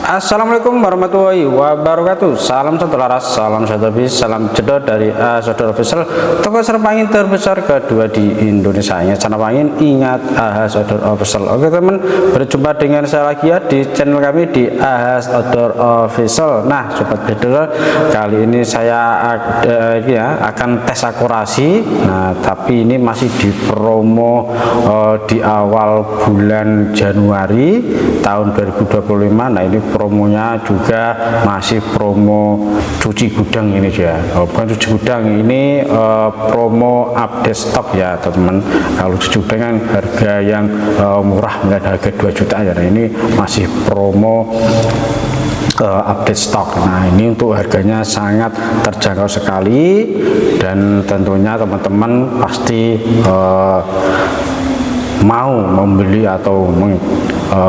Assalamualaikum warahmatullahi wabarakatuh. Salam satu laras, salam satu bis, salam jedor dari Saudara Official, toko serap angin terbesar kedua di Indonesia. Ingat serap angin, ingat Ahas Outdoor Official. Oke teman, berjumpa dengan saya lagi ya di channel kami di Ahas Outdoor Official. Nah sobat bedler, kali ini saya akan tes akurasi. Nah tapi ini masih di promo di awal bulan Januari tahun 2025. Nah ini promonya juga masih promo cuci gudang ini ya, bukan cuci gudang, ini promo update stok ya teman-teman. Kalau cuci gudang kan harga yang murah, mulai harga 2 juta ya. Nah ini masih promo update stok. Nah ini untuk harganya sangat terjangkau sekali, dan tentunya teman-teman pasti mau membeli atau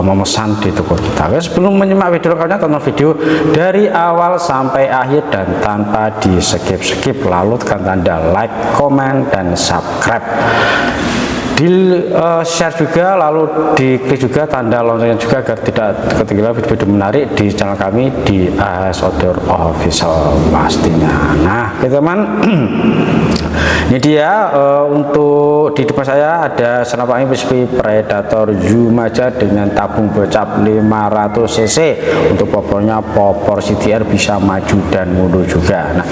memesan di toko kita. Oke, sebelum menyimak video lengkapnya, tonton video dari awal sampai akhir dan tanpa di skip, lalu tekan tanda like, komen, dan subscribe. Di share juga, lalu diklik juga tanda loncengnya juga agar tidak ketinggalan video-video menarik di channel kami di Ahas Outdoor Official pastinya. Nah teman, ini dia untuk di depan saya ada senapan angin PSP Predator Zumaja dengan tabung bocap 500 cc. Untuk popornya popor CTR, bisa maju dan mundur juga. Nah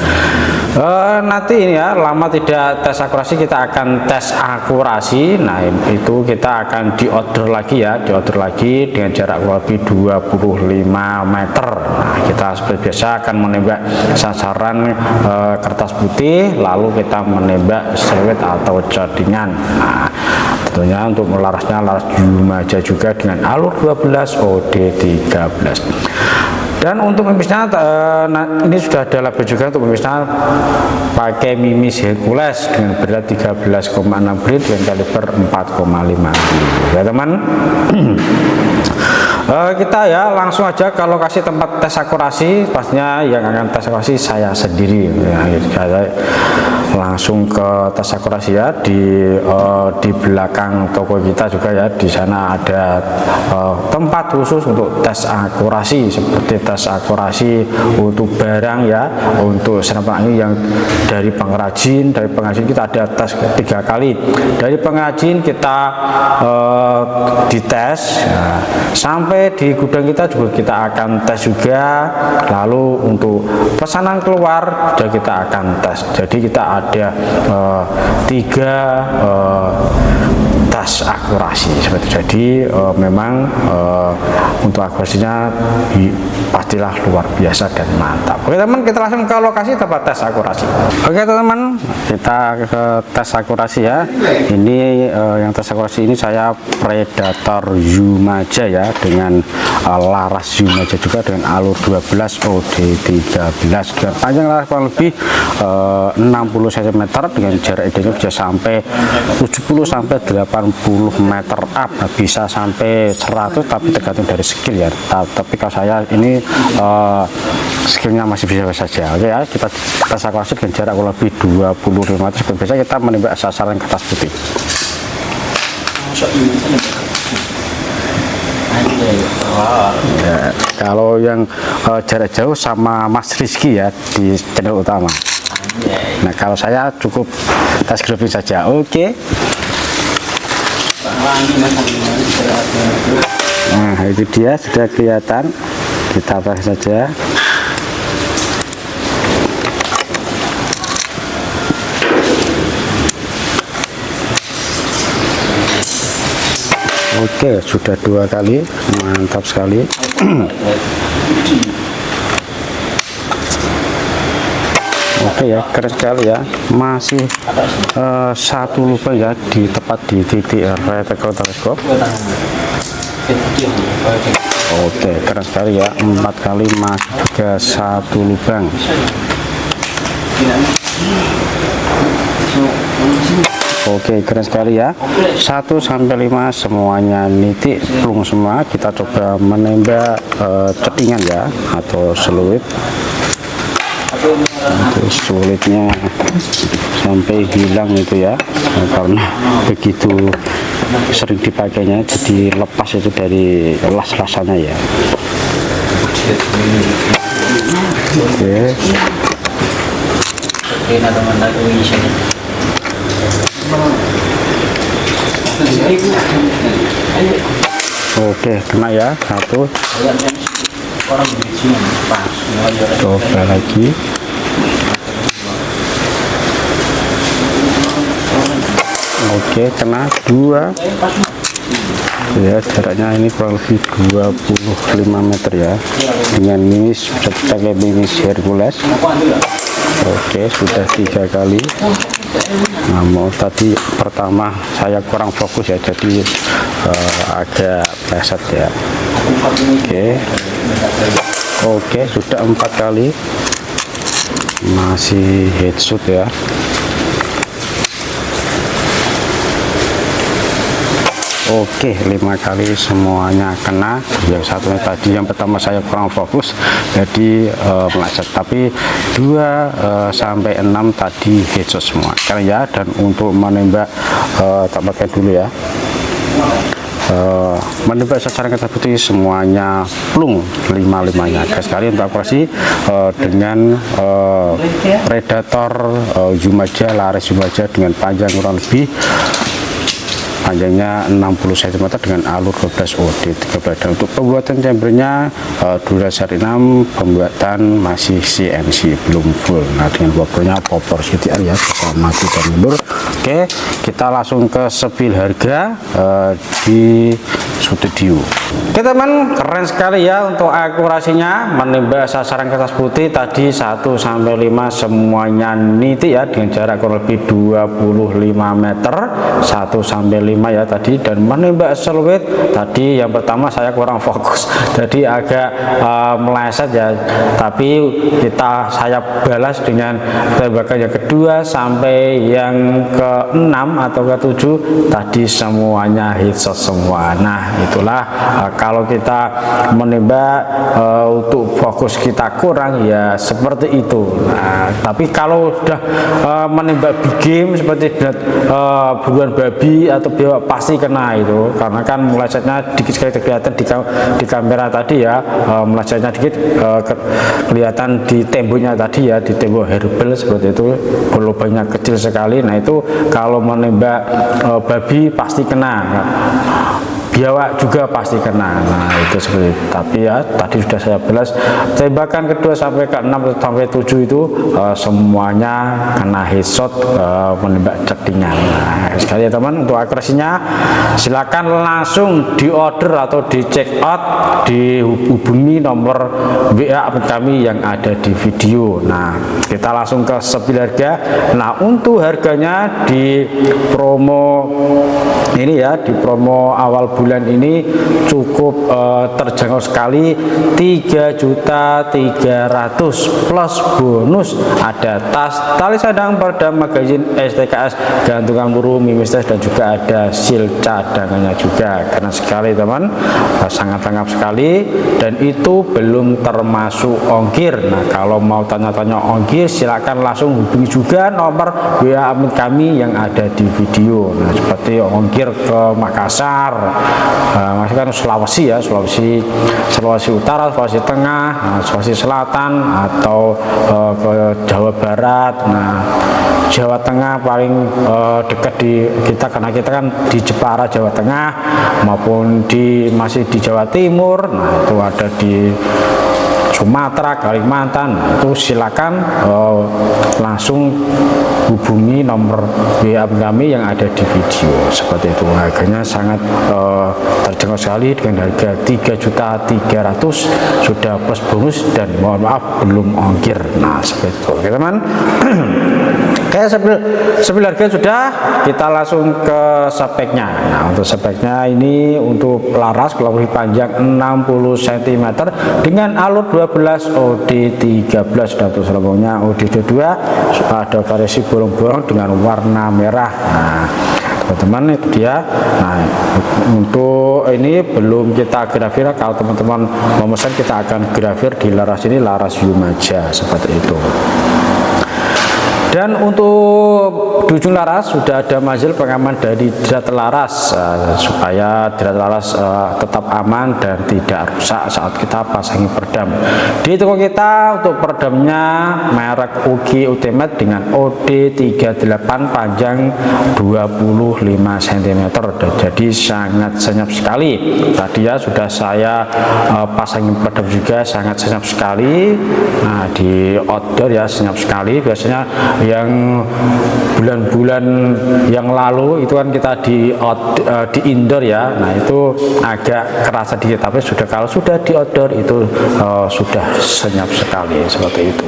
nanti ini ya, lama tidak tes akurasi, kita akan tes akurasi. Nah itu kita akan diorder lagi ya, diorder lagi dengan jarak kurang lebih 25 meter. Nah kita seperti biasa akan menembak sasaran kertas putih, lalu kita menembak sewet atau codingan. Nah tentunya untuk melarasnya laras Zumaja juga dengan alur 12 OD 13. Dan untuk mimisnya ini sudah ada label juga. Untuk mimisnya pakai mimis Hercules dengan berat 13,6 grit dengan kaliber 4,5 ya teman. Kita ya langsung aja ke lokasi tempat tes akurasi. Pastinya yang akan tes akurasi saya sendiri ya, saya langsung ke tes akurasi ya di belakang toko kita juga ya. Di sana ada tempat khusus untuk tes akurasi, seperti tes akurasi untuk barang ya, untuk senapan angin yang dari pengrajin. Dari pengrajin kita ada tes 3 kali. Dari pengrajin kita dites ya, sampai di gudang kita juga kita akan tes juga. Lalu untuk pesanan keluar juga kita akan tes. Jadi kita ada 3 tes akurasi seperti itu. Jadi memang untuk akurasinya pastilah luar biasa dan mantap. Oke teman, kita langsung ke lokasi tempat tes akurasi. Oke teman, kita ke tes akurasi ya. Ini yang tes akurasi ini saya Predator Zumaja ya, dengan laras Zumaja juga dengan alur 12 OD 13. Dan panjang laras kurang lebih 60 cm dengan jarak idealnya bisa sampai 70 sampai 80 meter up. Nah, bisa sampai 100 tapi tergantung dari skill ya. Tapi kalau saya ini skillnya masih bisa saja. Oke ya, kita tes akurasi dengan jarak kurang lebih 25 meter. Seperti biasa kita menembak sasaran kertas putih. Ya, kalau yang jarak jauh sama Mas Rizky ya di channel utama. Nah kalau saya cukup tes grooving saja. Oke. Nah itu dia sudah kelihatan, kita tes saja. Oke, sudah 2 kali, mantap sekali. Oke ya, keren sekali ya. Masih 1 lubang ya, di tepat di titik reticle teleskop. Oke, keren sekali ya. 4 kali masih juga 1 lubang. Oke, keren sekali ya. 1 sampai 5 semuanya nitik plung semua. Kita coba menembak cedingan ya, atau seluit. Untuk sulitnya sampai hilang itu ya, karena begitu sering dipakainya jadi lepas itu dari las-lasannya ya. Oke. Oke, kena ya satu. Coba lagi. Oke, kena dua. Ya, jaraknya ini kurang lebih 25 meter ya, dengan minis pakai minis Hercules. Oke, sudah 3 kali. Nah, mau tadi pertama saya kurang fokus ya, jadi agak pleset ya. Oke, sudah 4 kali, masih headshot ya. Oke, 5 kali semuanya kena. Yang satunya tadi, yang pertama saya kurang fokus jadi meleset, tapi 2 sampai 6 tadi headshot semua kan ya. Dan untuk menembak tak pakai dulu ya, menembak sasaran kaca putih semuanya plung 5-5-nya. Sekali untuk akurasi dengan predator Zumaja, laras Zumaja dengan panjang kurang lebih panjangnya 60 cm dengan alur 12 OD 13. Dan untuk pembuatan chambernya durasari 6, pembuatan masih CNC belum full. Nah, dengan poppernya popper CTR ya, bisa maju dan mundur. Oke, kita langsung ke spill harga di studio. Oke teman, keren sekali ya untuk akurasinya, menembak sasaran kertas putih tadi 1 sampai 5 semuanya niti ya, dengan jarak kurang lebih 25 meter 1 sampai 5 ya tadi. Dan menembak siluet tadi yang pertama saya kurang fokus jadi agak meleset ya, tapi saya balas dengan tembakan yang kedua sampai yang ke-6 atau ke-7 tadi semuanya headshot semua. Nah, itulah kalau kita menembak untuk fokus kita kurang ya seperti itu. Nah, tapi kalau sudah menembak big game seperti buruan babi atau biawak pasti kena itu, karena kan melesetnya dikit sekali kelihatan di kamera tadi ya, melesetnya dikit kelihatan di temboknya tadi ya, di tembok herbal seperti itu, lubangnya kecil sekali. Nah, itu kalau menembak babi pasti kena, biawak juga pasti kena. Nah, itu seperti itu. Tapi ya tadi sudah saya balas, tembakan kedua sampai ke 6 sampai 7 itu semuanya kena headshot menembak cettingan. Nah, sekali ya teman, untuk akurasinya silakan langsung di order atau di check out, dihubungi nomor WA kami yang ada di video. Nah, kita langsung ke spill harga. Nah, untuk harganya di promo ini ya, di promo awal bulan ini cukup terjangkau sekali, 3.300.000 plus bonus ada tas, tali sandang, perdam, magazin, STKS, gantungan peluru, mimistes, dan juga ada seal cadangannya juga. Karena sekali teman, sangat lengkap sekali, dan itu belum termasuk ongkir. Nah, kalau mau tanya-tanya ongkir silakan langsung hubungi juga nomor WA kami yang ada di video. Nah, seperti ongkir ke Makassar, masih kan Sulawesi ya, Sulawesi Utara, Sulawesi Tengah, Sulawesi Selatan, atau ke Jawa Barat. Nah, Jawa Tengah paling dekat di kita, karena kita kan di Jepara Jawa Tengah, maupun masih di Jawa Timur. Nah, itu ada di Sumatera, Kalimantan. Itu silakan langsung hubungi nomor WA kami yang ada di video seperti itu. Harganya sangat terjangkau sekali dengan harga 3.300.000 sudah plus bonus, dan mohon maaf belum ongkir. Nah, seperti itu. Oke teman, kayak spill harga sudah, kita langsung ke speknya. Nah, untuk speknya ini untuk laras kurang lebih panjang 60 cm dengan alur 12 OD 13, dan untuk selambungnya OD 22, ada variasi bolong-bolong dengan warna merah. Nah, teman-teman, itu dia. Nah, untuk ini belum kita grafir, kalau teman-teman memesan kita akan grafir di laras ini, laras Zumaja seperti itu. Dan untuk di ujung laras sudah ada mazil pengaman dari jerat laras, supaya jerat laras tetap aman dan tidak rusak saat kita pasangi peredam. Di toko kita untuk peredamnya merek UGI Ultimate dengan OD38 panjang 25 cm, jadi sangat senyap sekali. Tadi ya sudah saya pasangin peredam juga, sangat senyap sekali. Nah, di outdoor ya senyap sekali. Biasanya yang bulan-bulan yang lalu itu kan kita di indoor ya, nah itu agak kerasa dikit, tapi kalau sudah di outdoor itu sudah senyap sekali seperti itu.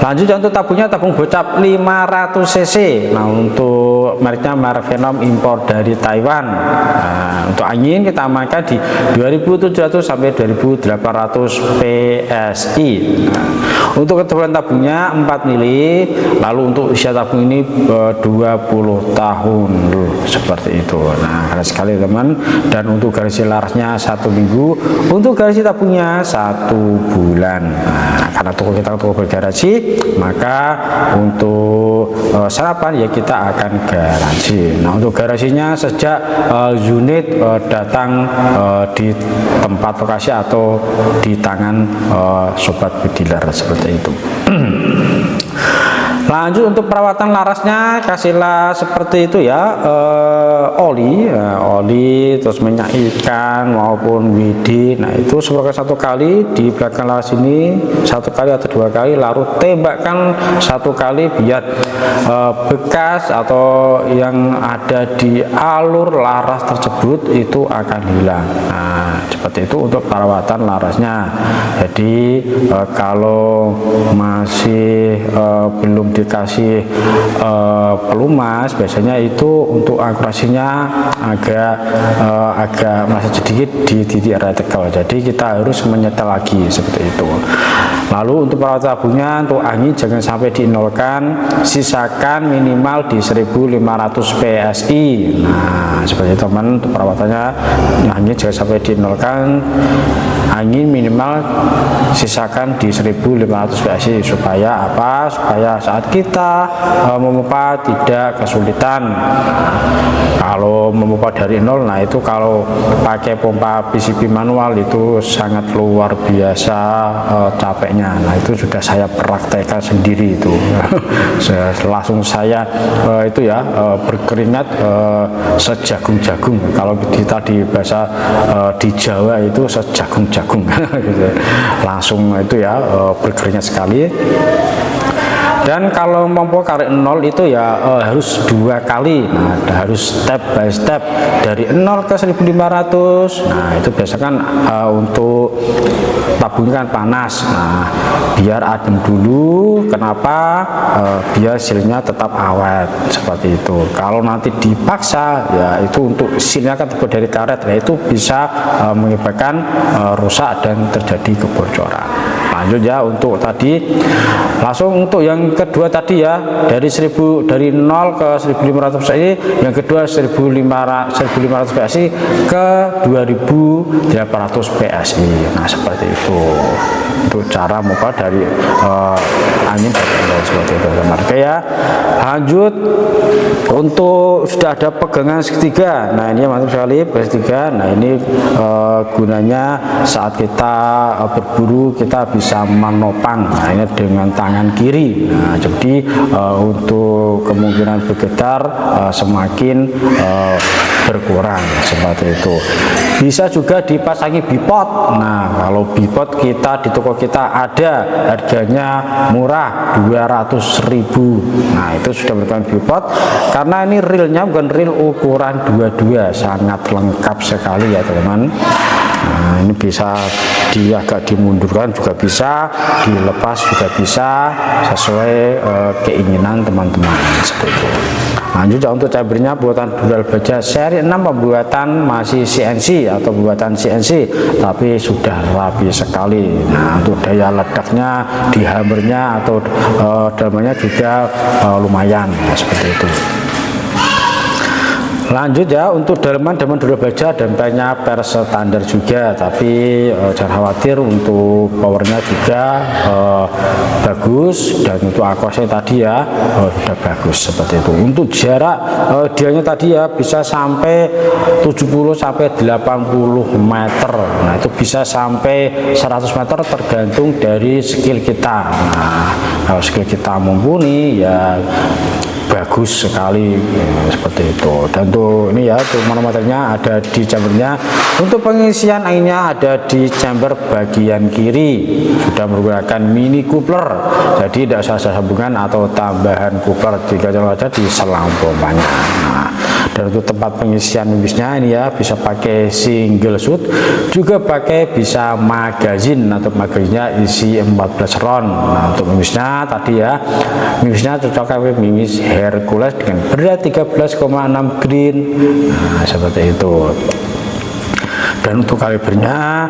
Lanjut untuk tabungnya, tabung bocap 500 cc. Nah, untuk mereknya merek Venom impor dari Taiwan. Nah, untuk angin kita amankan di 2700 sampai 2800 PSI. Nah, untuk ketebalan tabungnya 4 mili. Lalu untuk usia tabung ini 20 tahun seperti itu. Nah, keren sekali teman. Dan untuk garansi larasnya 1 minggu. Untuk garansi tabungnya 1 bulan. Nah, karena toko kita toko bergaransi, maka untuk sarapan ya kita akan garansi. Nah, untuk garansinya sejak unit datang di tempat lokasi atau di tangan sobat dealer seperti itu. Lanjut untuk perawatan larasnya, kasihlah seperti itu ya, oli terus minyak ikan maupun WD. Nah, itu seperti 1 kali di belakang laras ini, 1 kali atau 2 kali, lalu tembakkan 1 kali biar bekas atau yang ada di alur laras tersebut itu akan hilang. Nah, seperti itu untuk perawatan larasnya. Jadi kalau masih belum dikasih pelumas, biasanya itu untuk akurasinya agak masih sedikit di titik retikel, jadi kita harus menyetel lagi seperti itu. Lalu untuk perawatan tabungnya, untuk angin jangan sampai dinolkan, sisakan minimal di 1500 PSI. Nah, seperti itu teman, untuk perawatannya angin jangan sampai dinolkan, angin minimal sisakan di 1500 PSI supaya apa? Supaya saat kita memompa tidak kesulitan. Kalau memompa dari nol, nah itu kalau pakai pompa PCB manual itu sangat luar biasa capeknya. Nah, itu sudah saya praktekkan sendiri itu. Langsung saya itu ya berkeringat sejagung-jagung. Kalau kita di bahasa di Jawa itu sejagung-jagung. Langsung itu ya berkeringat sekali. Dan kalau mampu karet 0 itu ya harus 2 kali. Nah, harus step by step dari 0 ke 1500. Nah, itu biasa kan untuk tabungnya kan panas. Nah, biar adem dulu. Kenapa? Biar silnya tetap awet seperti itu. Kalau nanti dipaksa ya itu untuk silnya kan terbuat dari karet, nah itu bisa menyebabkan rusak dan terjadi kebocoran. Lanjut ya untuk tadi, langsung untuk yang kedua tadi ya, dari 0 ke 1500 PSI, yang kedua 1500 PSI ke 2800 PSI. Nah, seperti itu untuk cara membuat dari angin seperti itu. Oke ya, lanjut untuk sudah ada pegangan segitiga. Nah, ini mantap sekali pegangan segitiga. Nah, ini gunanya saat kita berburu kita bisa menopang. Nah, ini dengan tangan kiri. Nah, jadi untuk kemungkinan bergetar semakin berkurang seperti itu. Bisa juga dipasangi bipod. Nah, kalau bipod kita di toko kita ada, harganya murah 200.000. Nah, itu sudah merupakan bipod karena ini reelnya bukan reel ukuran 22, sangat lengkap sekali ya teman-teman. Nah, ini bisa agak dimundurkan juga bisa, dilepas juga bisa, sesuai keinginan teman-teman seperti itu. Lanjut untuk cabernya buatan dural baja seri 6, pembuatan masih CNC atau buatan CNC tapi sudah rapi sekali. Nah, untuk daya ledaknya di hammernya atau dalamnya juga lumayan seperti itu. Lanjut ya, untuk dalaman dulu baja dan banyak pers standar juga, tapi jangan khawatir, untuk powernya juga bagus, dan untuk akosnya tadi ya sudah bagus seperti itu. Untuk jarak dianya tadi ya bisa sampai 70 sampai 80 meter. Nah itu bisa sampai 100 meter tergantung dari skill kita. Nah kalau skill kita mumpuni ya bagus sekali seperti itu. Dan tuh ini ya, tuh manometernya ada di chambernya. Untuk pengisian anginnya ada di chamber bagian kiri, sudah menggunakan mini coupler, jadi tidak usah sambungan atau tambahan coupler, jika ada di selang pompanya. Nah, dan untuk tempat pengisian mimisnya ini ya bisa pakai single shoot, juga pakai bisa magazine, atau magazinnya isi 14 round. Nah untuk mimisnya tadi ya, mimisnya cocok dengan mimis Hercules dengan berat 13,6 grain. Nah seperti itu. Dan untuk kalibernya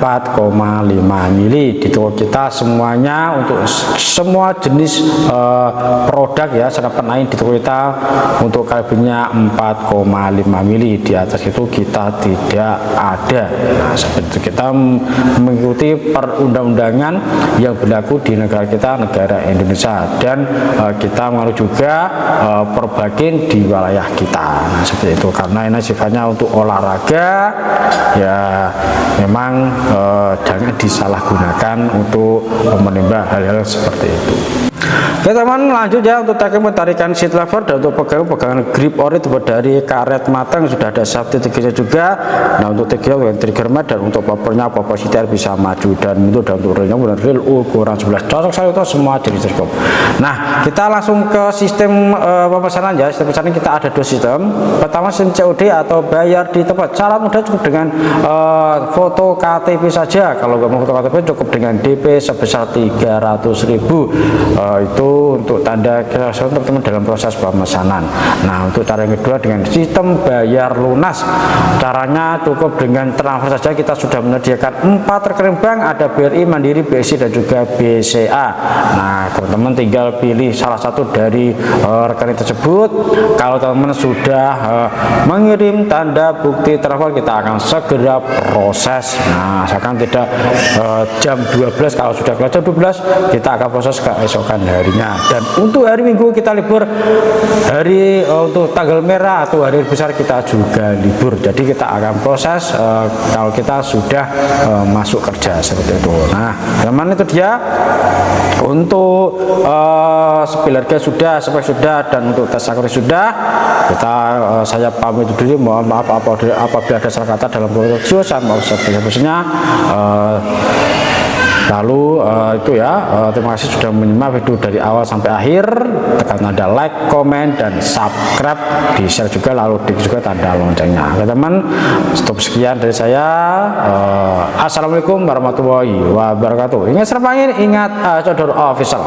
4,5 mili. Di toko kita semuanya, untuk semua jenis produk ya senapan angin di toko kita, untuk kalibernya 4,5 mili. Di atas itu kita tidak ada. Nah seperti itu, kita mengikuti perundang-undangan yang berlaku di negara kita, negara Indonesia, dan kita mengaruh juga perbakin di wilayah kita. Nah seperti itu, karena ini sifatnya untuk olahraga ya, memang jangan disalahgunakan untuk menembak hal-hal seperti itu. Oke teman, lanjut ya, untuk teknik mentarikan seat lever dan untuk pegangan grip ori itu dari karet matang, sudah ada safety triggernya juga. Nah untuk trigger mat, dan untuk poppernya popper CTR bisa maju dan mundur, dan untuk reelnya reel ukuran 11, cocok sekali untuk semua jenis teleskop. Nah kita langsung ke sistem pemesanan ya. Sistem pemesanan kita ada dua sistem. Pertama sistem COD atau bayar di tempat. Cara mudah cukup dengan foto KTP saja. Kalau nggak mau foto KTP cukup dengan DP sebesar 300.000. Itu untuk tanda kesaksian teman-teman dalam proses pemesanan. Nah untuk cara yang kedua dengan sistem bayar lunas. Caranya cukup dengan transfer saja. Kita sudah menyediakan 4 rekening bank, ada BRI, Mandiri, BSI, dan juga BCA. Nah teman-teman tinggal pilih salah satu dari rekening tersebut. Kalau teman-teman sudah mengirim tanda bukti transfer, kita akan segera proses. Nah asalkan tidak jam 12, kalau sudah keluar jam 12 kita akan proses keesokan harinya. Dan untuk hari Minggu kita libur, hari untuk tanggal merah atau hari besar kita juga libur, jadi kita akan proses kalau kita sudah masuk kerja seperti itu. Nah teman, itu dia untuk spill harga sudah, spek sudah, dan untuk tes akuri sudah. Saya pamit dulu, mohon maaf apabila ada salah kata dalam produksi, saya mau sebesar-besarnya. Lalu itu ya, terima kasih sudah menyimak video dari awal sampai akhir. Tekan tanda like, komen, dan subscribe, di share juga, lalu di juga tanda loncengnya. Oke teman, stop sekian dari saya. Assalamualaikum warahmatullahi wabarakatuh. Ingat serpangin, ingat Codor Official.